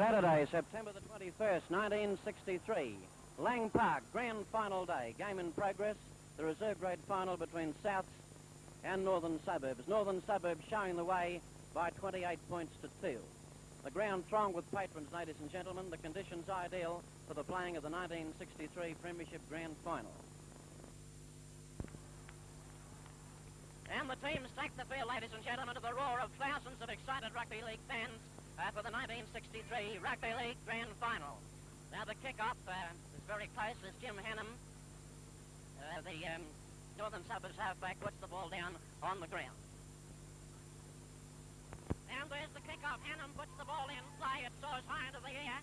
Saturday, September the 21st, 1963. Lang Park, grand final day. Game in progress. The reserve grade final between Souths and Northern Suburbs. Northern Suburbs showing the way by 28 points to 2. The ground thronged with patrons, ladies and gentlemen. The conditions ideal for the playing of the 1963 Premiership Grand Final. And the teams take the field, ladies and gentlemen, to the roar of thousands of excited rugby league fans for the 1963 Rugby League Grand Final. Now the kickoff is very close as Jim Hannum, the Northern Suburbs halfback, puts the ball down on the ground. And there's the kickoff. Hannum puts the ball in play. It soars high into the air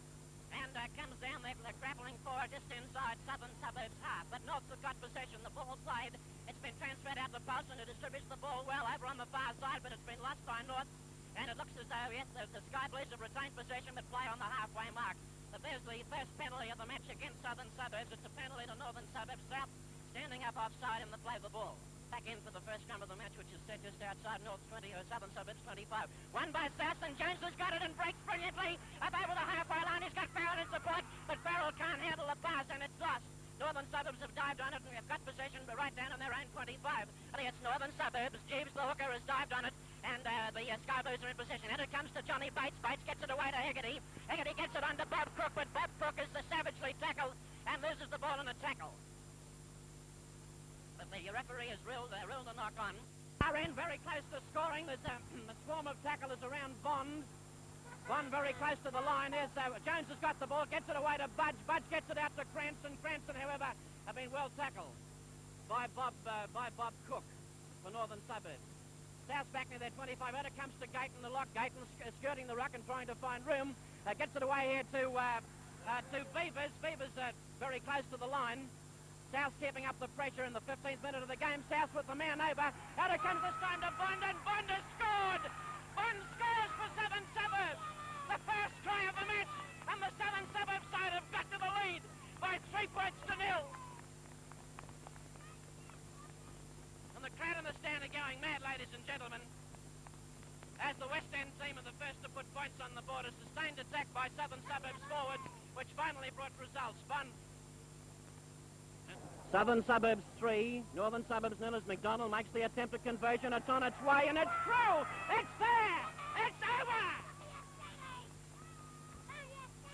and comes down. They're grappling for just inside Southern Suburbs half. But North have got possession. The ball played. It's been transferred out to Pulse and it distributes the ball well over on the far side, but it's been lost by North. And it looks as though, yes, the Sky Blues have retained possession but play on the halfway mark. But there's the first penalty of the match against Southern Suburbs. It's a penalty to Northern Suburbs. South standing up offside in the play of the ball. Back in for the first scrum of the match, which is set just outside North's 20 or Southern Suburbs 25. Won by South, and Jones has got it and breaks brilliantly up over the halfway line. He's got Farrell in support, but Farrell can't handle the pass and it's lost. Northern Suburbs have dived on it and have got possession, but right down in their own 25. It's Northern Suburbs. Jeeves, the hooker, has dived on it, and the Sky Blues are in possession. And it comes to Johnny Bates. Bates gets it away to Hegarty. Hegarty gets it on to Bob Crook, but Bob Crook is savagely tackled and loses the ball in a tackle. But the referee has ruled a knock on. Far end, very close to scoring. There's a swarm of tacklers around Bond. Bond very close to the line. There's Jones has got the ball, gets it away to Budge. Budge gets it out to Cranston. Cranston, however, have been well tackled by Bob Cook for Northern Suburbs. South back near their 25. Out it comes to Gayton, the lock. Gayton skirting the ruck and trying to find room. Gets it away here to Beavers. Beavers very close to the line. South keeping up the pressure in the 15th minute of the game. South with the man over. Out it comes this time to Bond, and Bond has scored! Bond scores for Southern Suburbs! The first try of the match, and the Southern Suburbs side have got to the lead by 3 points to 0. And the crowd in the stand are going mad, ladies and gentlemen, as the West End team are the first to put points on the board. A sustained attack by Southern Suburbs forward, which finally brought results. Bond. Southern Suburbs 3, Northern Suburbs 0 as McDonald makes the attempt at conversion. It's on its way and it's through! It's there! It's over!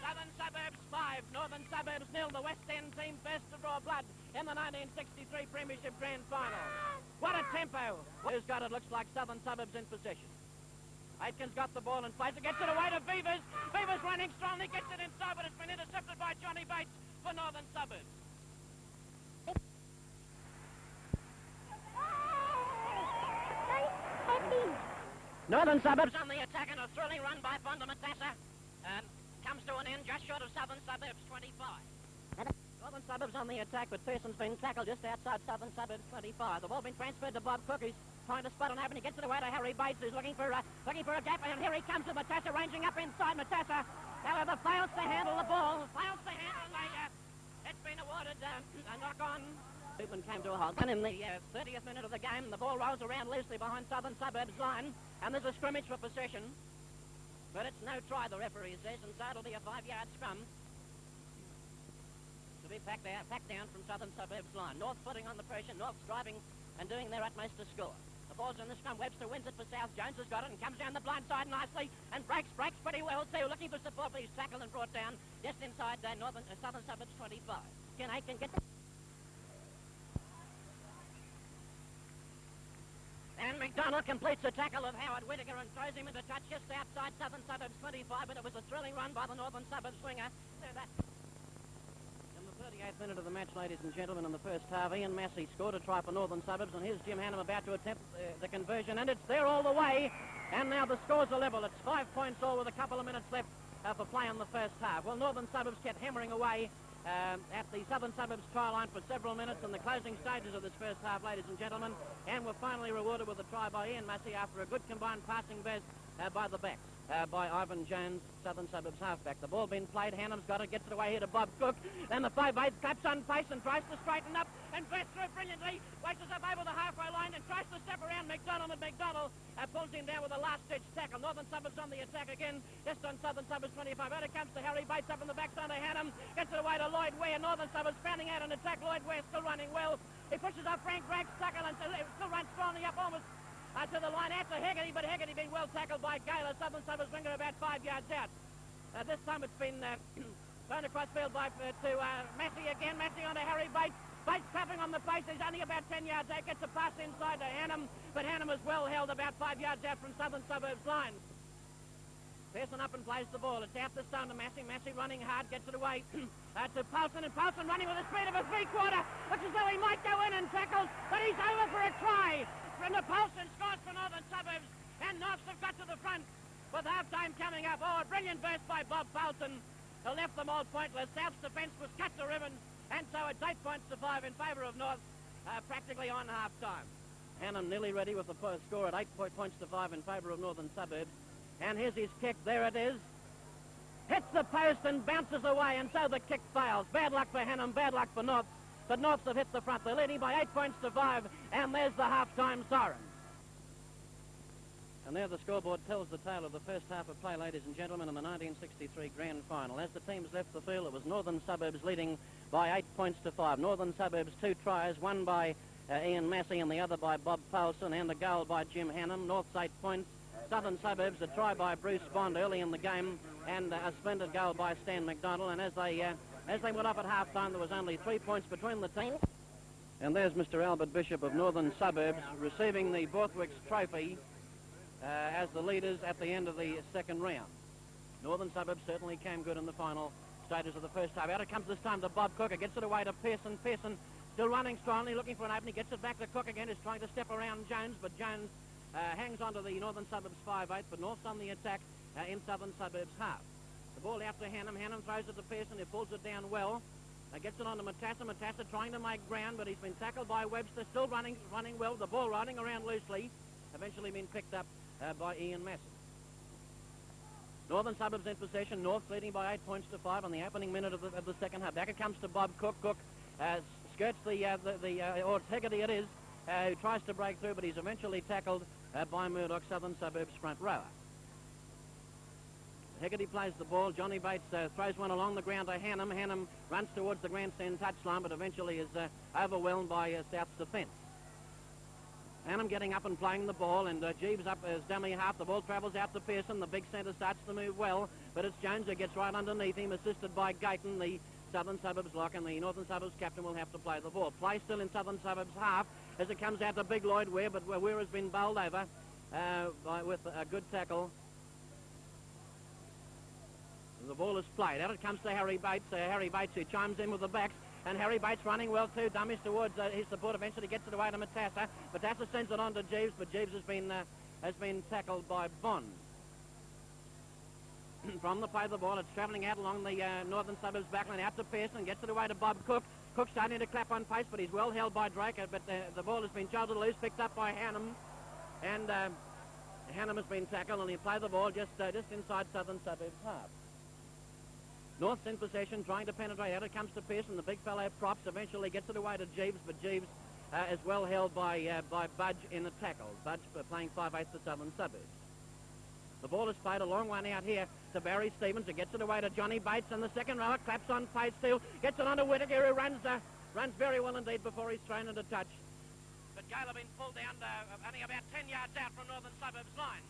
Southern Suburbs 5, Northern Suburbs 0. The West End team first to draw blood in the 1963 Premiership Grand Final. What a tempo! Who's got it? Looks like Southern Suburbs in possession. Aitken's got the ball in place. It gets it away to Beavers. Beavers running strongly, gets it inside, but it's been intercepted by Johnny Bates for Northern Suburbs. Northern Suburbs on the attack, and a thrilling run by Fondamatassa comes to an end just short of Southern Suburbs 25. Northern Suburbs on the attack, but Pearson's been tackled just outside Southern Suburbs 25. The ball been transferred to Bob Cook, who's trying to spot an opening. He gets it away to Harry Bates, who's looking for a gap, and here he comes to Matassa, ranging up inside. Matassa, however, fails to handle the ball. It's been awarded a knock-on. Movement came to a halt. And in the 30th minute of the game, the ball rolls around loosely behind Southern Suburbs line, and there's a scrimmage for possession. But it's no try, the referee says, and so it'll be a 5-yard scrum to be packed down from Southern Suburbs line. North putting on the pressure, North striving and doing their utmost to score. The ball's in the scrum. Webster wins it for South. Jones has got it and comes down the blind side nicely and breaks pretty well too. Looking for support, but he's tackled and brought down just inside Southern Suburbs 25. Ken Aitken gets it. And McDonald completes the tackle of Howard Whittaker and throws him into touch just outside Southern Suburbs 25, but it was a thrilling run by the Northern Suburbs winger. In the 38th minute of the match, ladies and gentlemen, in the first half, Ian Massey scored a try for Northern Suburbs, and here's Jim Hannum about to attempt the conversion, and it's there all the way. And now the scores are level. It's 5 points all with a couple of minutes left for play in the first half. Well, Northern Suburbs kept hammering away at the Southern Suburbs try line for several minutes in the closing stages of this first half, ladies and gentlemen, and were finally rewarded with a try by Ian Massey after a good combined passing burst by the backs, by Ivan Jones, Southern Suburbs halfback. The ball being played, Hannum's got it, gets it away here to Bob Cook, and the 5'8" claps on pace and tries to straighten up and bursts through brilliantly, waits up over the halfway line and tries to step around McDonald, and McDonald pulls him down with a large last-ditch tackle. Northern Suburbs on the attack again, just on Southern Suburbs 25. Out it comes to Harry Bates up in the backside of Hannum. Gets it away to Lloyd Ware. Northern Suburbs fanning out an attack. Lloyd Ware still running well. He pushes up Frank Drake's tackle and still runs strongly up almost to the line out to Hegarty, but Hegarty being well tackled by Gaylor. Southern Suburbs bring it about 5 yards out. This time it's been thrown across field to Massey again. Massey on to Harry Bates. Bates tapping on the face. He's only about 10 yards out. Gets a pass inside to Hannum, but Hannum is well held about 5 yards out from Southern Suburbs line. Pearson up and plays the ball. It's out this time to Massey. Massey running hard, gets it away to Paulson, and Paulson running with the speed of a three-quarter. Looks as though he might go in and tackle, but he's over for a try. From the Paulson scores for Northern Suburbs, and Norths have got to the front with half-time coming up. Oh, a brilliant burst by Bob Paulson, who left them all pointless. South's defence was cut to ribbons, and so it's 8 points to 5 in favour of North, practically on half-time. Hannum nearly ready with the score at 8 points to 5 in favour of Northern Suburbs. And here's his kick. There it is. Hits the post and bounces away, and so the kick fails. Bad luck for Hannum, bad luck for North. But Norths have hit the front. They're leading by 8 points to 5, and there's the half-time siren. And there the scoreboard tells the tale of the first half of play, ladies and gentlemen, in the 1963 Grand Final. As the teams left the field, it was Northern Suburbs leading by 8 points to 5. Northern Suburbs 2 tries, one by Ian Massey and the other by Bob Paulson, and a goal by Jim Hannum. North's 8 points. Southern Suburbs, a try by Bruce Bond early in the game, and a splendid goal by Stan McDonald. And as they went off at half-time, there was only 3 points between the teams. And there's Mr. Albert Bishop of Northern Suburbs receiving the Borthwick's trophy as the leaders at the end of the second round. Northern Suburbs certainly came good in the final stages of the first half. Out it comes this time to Bob Cook. It gets it away to Pearson. Pearson still running strongly, looking for an opening. Gets it back to Cook again. Is trying to step around Jones, but Jones hangs on to the Northern Suburbs 5-8, but North's on the attack in Southern Suburbs half. The ball out to Hannum. Hannum throws it to Pearson, who pulls it down well. Gets it on to Matassa. Matassa trying to make ground, but he's been tackled by Webster. Still running well. The ball riding around loosely. Eventually been picked up by Ian Massey. Northern Suburbs in possession. North leading by 8 points to 5 on the opening minute of the second half. Back it comes to Bob Cook. Cook skirts or Hegarty it is, who tries to break through, but he's eventually tackled by Murdoch, Southern Suburbs front rower. Hegarty plays the ball. Johnny Bates throws one along the ground to Hannum. Hannum runs towards the grandstand touchline, but eventually is overwhelmed by South's defence. Hannum getting up and playing the ball, and Jeeves up as dummy half. The ball travels out to Pearson. The big centre starts to move well, but it's Jones who gets right underneath him, assisted by Gayton, the Southern Suburbs lock, and the Northern Suburbs captain will have to play the ball. Play still in Southern Suburbs half as it comes out to Big Lloyd Ware, but Ware has been bowled over with a good tackle. And the ball is played. Out it comes to Harry Bates. Harry Bates, who chimes in with the backs. And Harry Bates running well too. Dummies towards his support. Eventually gets it away to Matassa. Matassa sends it on to Jeeves, but Jeeves has been tackled by Bond. From the play of the ball, it's travelling out along the Northern Suburbs backline out to Pearson. Gets it away to Bob Cook. Cook starting to clap on pace, but he's well held by Drake. But the ball has been jolted loose, picked up by Hannum. And Hannum has been tackled, and he played the ball just inside Southern Suburbs half. North's in possession, trying to penetrate. Out it comes to Pearson. The big fellow props. Eventually gets it away to Jeeves, but Jeeves is well held by Budge in the tackle. Budge playing 5/8 for Southern Suburbs. The ball is played a long one out here to Barry Stevens, who gets it away to Johnny Bates, and the second rower claps on pace still. Gets it on to Whittaker, who runs very well indeed before he's thrown into touch. But Gaylor been pulled down only about 10 yards out from Northern Suburbs line.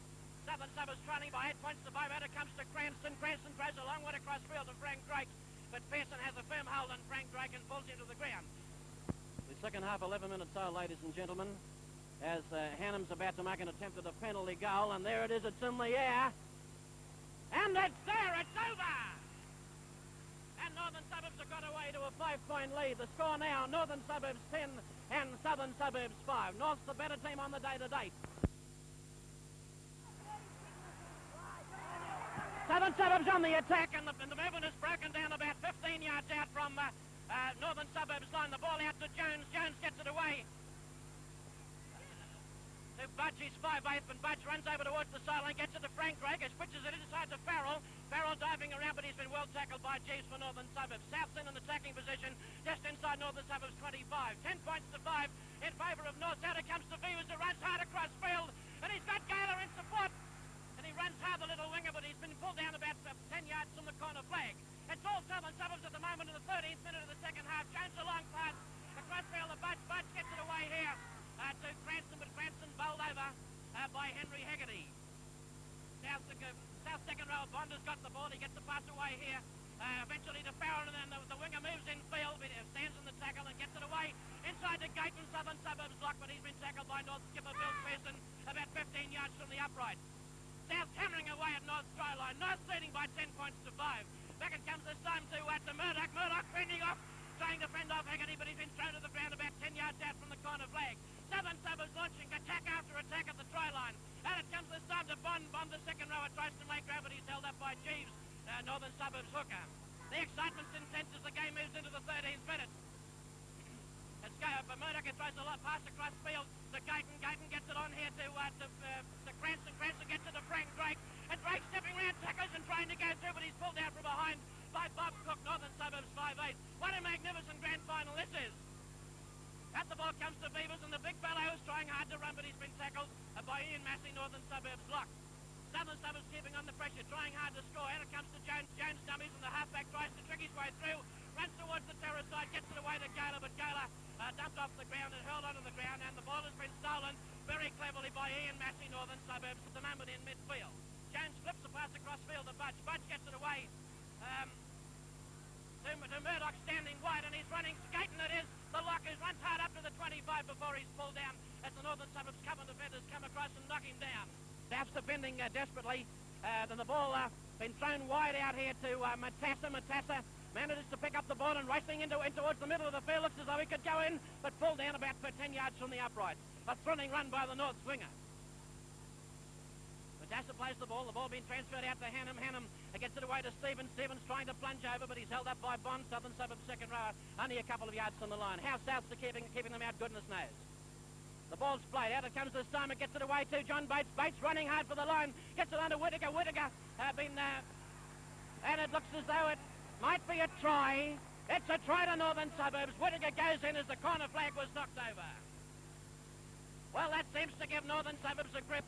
Southern Suburbs trailing by 8 points to 5. Out it comes to Cranston. Cranston throws a long one across field to Frank Drake, but Pearson has a firm hold on Frank Drake and pulls him to the ground. The second half, 11 minutes old, ladies and gentlemen, as Hannum's about to make an attempt at a penalty goal, and there it is. It's in the air, and it's there. It's over. And Northern Suburbs have got away to a 5-point lead. The score now: Northern Suburbs 10 and Southern Suburbs 5. North's the better team on the day to date. Southern Suburbs on the attack, and the movement is broken down about 15 yards out from Northern Suburbs line. The ball out to Jones. Jones gets it away to Budge. He's 5/8, and Budge runs over towards the sideline, gets it to Frank Drake, switches it inside to Farrell. Farrell diving around, but he's been well tackled by Jeeves for Northern Suburbs. South's in an attacking position just inside Northern Suburbs 25. 10 points to 5 in favour of North. Out it comes to Vivers, who runs hard across field, and he's got Gaylor in support. runs hard, the little winger, but he's been pulled down about 10 yards from the corner flag. It's all Southern Suburbs at the moment in the 13th minute of the second half. Jones a long pass across field. The Budge gets it away here to Cranston, but Cranston bowled over by Henry Haggerty. South second row, Bond has got the ball. He gets the pass away here. Eventually to Farrell, and then the winger moves in field, but stands in the tackle and gets it away inside the gate from Southern Suburbs lock, but he's been tackled by North skipper Bill Pearson about 15 yards from the upright. South hammering away at North's try line. North leading by 10 points to 5. Back it comes this time to Murdoch. Murdoch fending off, trying to fend off Haggerty, but he's been thrown to the ground about 10 yards out from the corner flag. Southern Suburbs launching attack after attack at the try line. And it comes this time to Bond. Bond, the second rower, tries to make ground, but he's held up by Jeeves, Northern Suburbs hooker. The excitement's intense as the game moves into the 13th minute. It's go for Murdoch. It throws a lot pass across field to Gayton. Gayton gets it on here to Cranston. Cranston gets it to Frank Drake. And Drake stepping round, tackles and trying to go through, but he's pulled out from behind by Bob Cook, Northern Suburbs 5-8. What a magnificent grand final this is. At the ball comes to Beavers, and the big fellow is trying hard to run, but he's been tackled by Ian Massey, Northern Suburbs lock. Southern Suburbs keeping on the pressure, trying hard to score. And it comes to Jones. Jones dummies, and the halfback tries to trick his way through. Runs towards the terrace side, gets it away to Gaylor, but Gaylor dumped off the ground and hurled onto the ground, and the ball has been stolen very cleverly by Ian Massey, Northern Suburbs, at the moment in midfield. Jones flips the pass across field to Budge. Budge gets it away to Murdoch standing wide, and he's running. Skating it is. The lock is runs hard up to the 25 before he's pulled down as the Northern Suburbs cover defenders come across and knock him down. South's defending desperately. Then the ball been thrown wide out here to Matassa. Matassa manages to pick up the ball and racing in towards the middle of the field. Looks as though he could go in, but pulled down about 10 yards from the upright. A thrilling run by the North swinger. Matassa plays the ball being transferred out to Hannum. Hannum gets it away to Stevens. Stevens trying to plunge over, but he's held up by Bond, Southern Suburbs second rower, only a couple of yards from the line. How Souths are keeping them out, goodness knows. The ball's played out. It comes this time. It gets it away to John Bates. Bates running hard for the line. Gets it under Whittaker. Whittaker and it looks as though it might be a try. It's a try to Northern Suburbs. Whittaker goes in as the corner flag was knocked over. Well, that seems to give Northern Suburbs a grip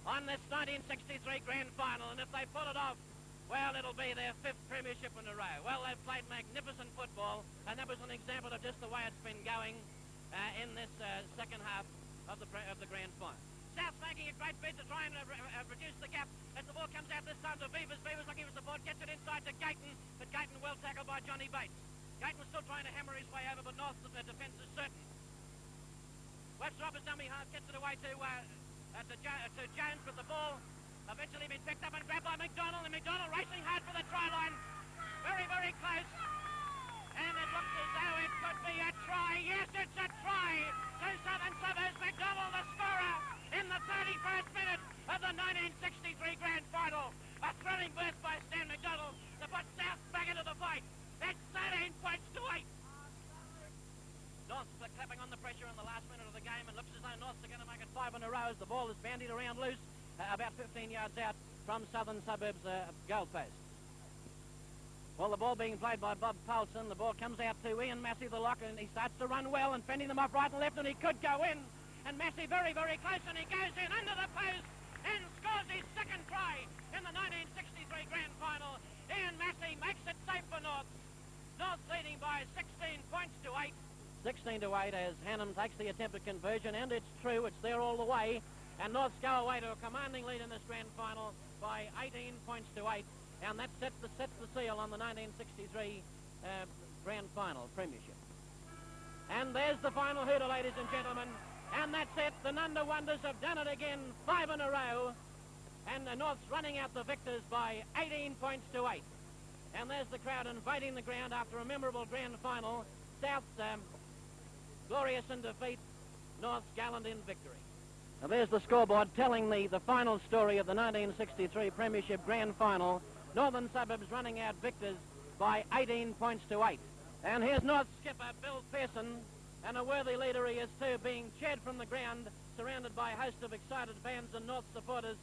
on this 1963 grand final, and if they pull it off, well, it'll be their 5th premiership in a row. Well, they've played magnificent football, and that was an example of just the way it's been going in this second half of the grand final. South making a great bid to try and reduce the gap as the ball comes out this time to Beavers. Beavers looking for support, gets it inside to Gayton, but Gayton well tackled by Johnny Bates. Gayton still trying to hammer his way over, but North's defence is certain. Webster Roberts dummy half gets it away to Jones, with the ball eventually been picked up and grabbed by McDonald, and McDonald racing hard for the try line. Very, very close. And it looks as though it could be a try. Yes, it's a try to Southern Suburbs. McDonald, the scorer, in the 31st minute of the 1963 grand final. A thrilling burst by Stan McDonald to put South back into the fight. It's 13 points to 8. North clapping on the pressure in the last minute of the game, and looks as though Norths are going to make it 5 in a row as the ball is bandied around loose about 15 yards out from Southern Suburbs goal post. Well, the ball being played by Bob Paulson. The ball comes out to Ian Massey, the lock, and he starts to run well and fending them off right and left, and he could go in. And Massey very, very close, and he goes in under the post and scores his second try in the 1963 grand final. Ian Massey makes it safe for North. North leading by 16 points to 8. 16 to 8 as Hannum takes the attempted conversion, and it's true, it's there all the way. And Norths go away to a commanding lead in this grand final by 18 points to 8. And that sets the seal on the 1963 grand final premiership. And there's the final hooter, ladies and gentlemen. And that's it. The Nunda Wonders have done it again, 5 in a row. And the Norths running out the victors by 18 points to 8. And there's the crowd invading the ground after a memorable grand final. South's glorious in defeat, North's gallant in victory. Now there's the scoreboard telling the final story of the 1963 Premiership Grand Final. Northern Suburbs running out victors by 18 points to 8. And here's North skipper Bill Pearson, and a worthy leader he is too, being cheered from the ground, surrounded by a host of excited fans and North supporters